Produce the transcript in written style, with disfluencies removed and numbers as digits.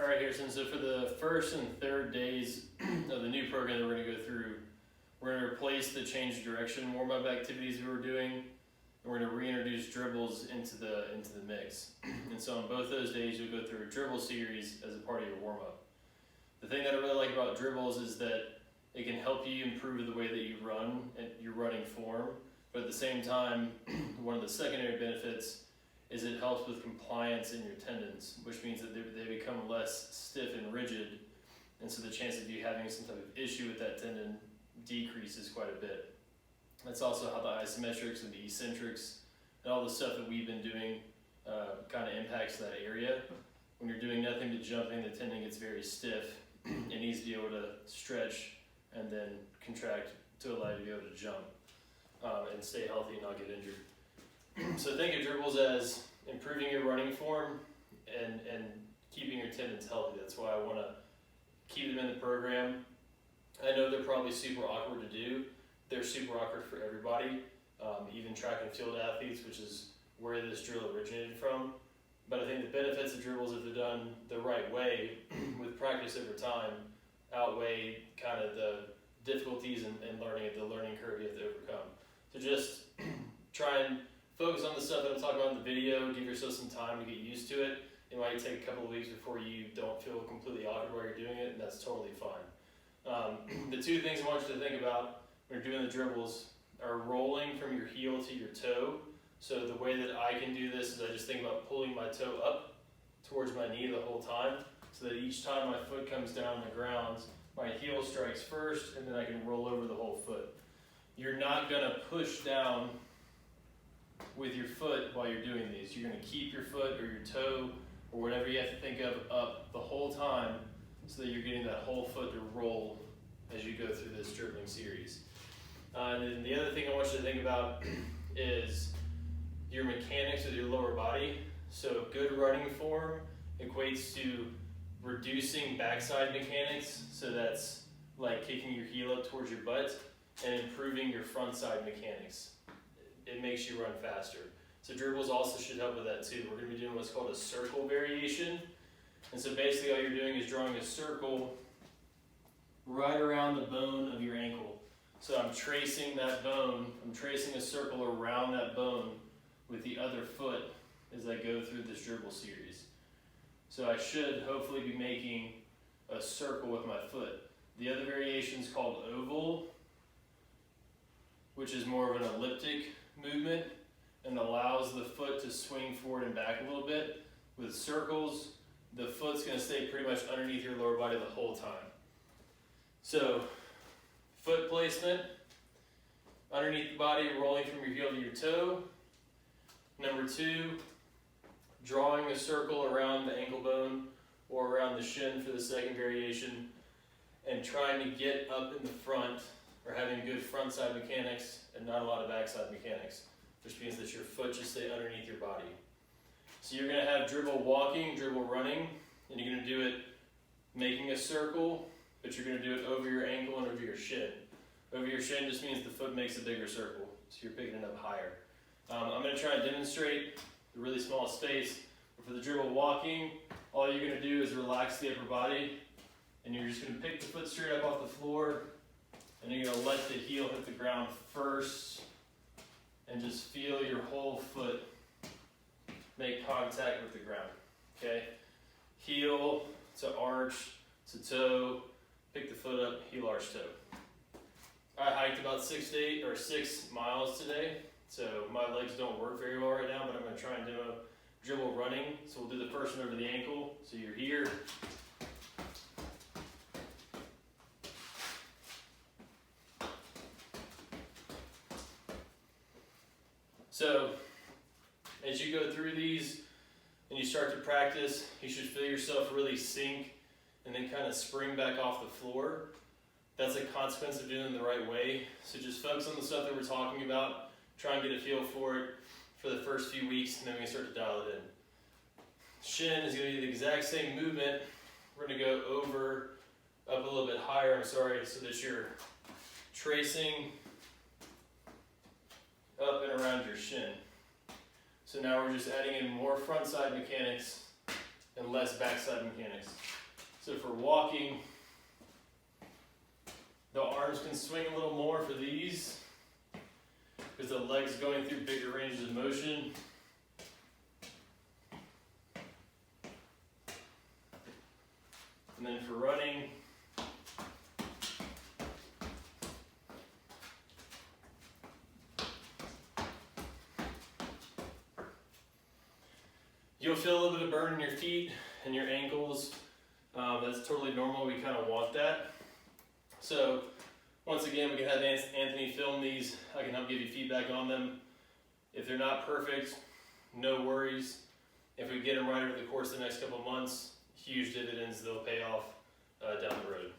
All right, Harrison, so for the first and third days of the new program that we're going to go through, we're going to replace the change direction warm-up activities we were doing, and we're going to reintroduce dribbles into the mix. And so on both those days, you'll go through a dribble series as a part of your warm-up. The thing that I really like about dribbles is that it can help you improve the way that you run and your running form, but at the same time, one of the secondary benefits is it helps with compliance in your tendons, which means that they become less stiff and rigid, and so the chance of you having some type of issue with that tendon decreases quite a bit. That's also how the isometrics and the eccentrics and all the stuff that we've been doing kind of impacts that area. When you're doing nothing but jumping, the tendon gets very stiff. It needs to be able to stretch and then contract to allow you to be able to jump and stay healthy and not get injured. So think of dribbles as improving your running form and keeping your tendons healthy. That's why I want to keep them in the program. I know they're probably super awkward to do. They're super awkward for everybody, even track and field athletes, which is where this drill originated from. But I think the benefits of dribbles, if they're done the right way, with practice over time, outweigh kind of the difficulties and the learning curve you have to overcome. So just try and focus on the stuff that I'm talking about in the video, give yourself some time to get used to it. It might take a couple of weeks before you don't feel completely awkward while you're doing it, and that's totally fine. The two things I want you to think about when you're doing the dribbles are rolling from your heel to your toe. So the way that I can do this is I just think about pulling my toe up towards my knee the whole time, so that each time my foot comes down on the ground, my heel strikes first, and then I can roll over the whole foot. You're not gonna push down with your foot while you're doing these. You're going to keep your foot or your toe or whatever you have to think of up the whole time so that you're getting that whole foot to roll as you go through this dribbling series. And then the other thing I want you to think about is your mechanics of your lower body. So good running form equates to reducing backside mechanics, so that's like kicking your heel up towards your butt, and improving your front side mechanics. It makes you run faster. So dribbles also should help with that too. We're going to be doing what's called a circle variation. And so basically all you're doing is drawing a circle right around the bone of your ankle. So I'm tracing that bone, I'm tracing a circle around that bone with the other foot as I go through this dribble series. So I should hopefully be making a circle with my foot. The other variation is called oval, which is more of an elliptic movement and allows the foot to swing forward and back a little bit. With circles, the foot's going to stay pretty much underneath your lower body the whole time. So, foot placement, underneath the body, rolling from your heel to your toe. Number 2, drawing a circle around the ankle bone or around the shin for the second variation, and trying to get up in the front, or having good front side mechanics and not a lot of backside mechanics, which means that your foot should stay underneath your body. So you're going to have dribble walking, dribble running, and you're going to do it making a circle, but you're going to do it over your ankle and over your shin. Over your shin just means the foot makes a bigger circle, so you're picking it up higher. I'm going to try and demonstrate the really small space. But for the dribble walking, all you're going to do is relax the upper body, and you're just going to pick the foot straight up off the floor, and you're going to let the heel hit the ground first and just feel your whole foot make contact with the ground, okay? Heel to arch to toe, pick the foot up, heel arch toe. I hiked about 6 miles today, so my legs don't work very well right now, but I'm going to try and demo dribble running. So we'll do the first one over the ankle. So you're here. So, as you go through these and you start to practice, you should feel yourself really sink and then kind of spring back off the floor. That's a consequence of doing it the right way. So just focus on the stuff that we're talking about, try and get a feel for it for the first few weeks, and then we can start to dial it in. Shin is going to be the exact same movement. We're going to go over, up a little bit higher, so that you're tracing up and around your shin. So now we're just adding in more front side mechanics and less backside mechanics. So for walking, the arms can swing a little more for these because the legs going through bigger ranges of motion. And then for running, you'll feel a little bit of burn in your feet and your ankles. That's totally normal. We kind of want that. So once again, we can have Anthony film these. I can help give you feedback on them. If they're not perfect, no worries. If we get them right over the course of the next couple of months, huge dividends they'll pay off down the road.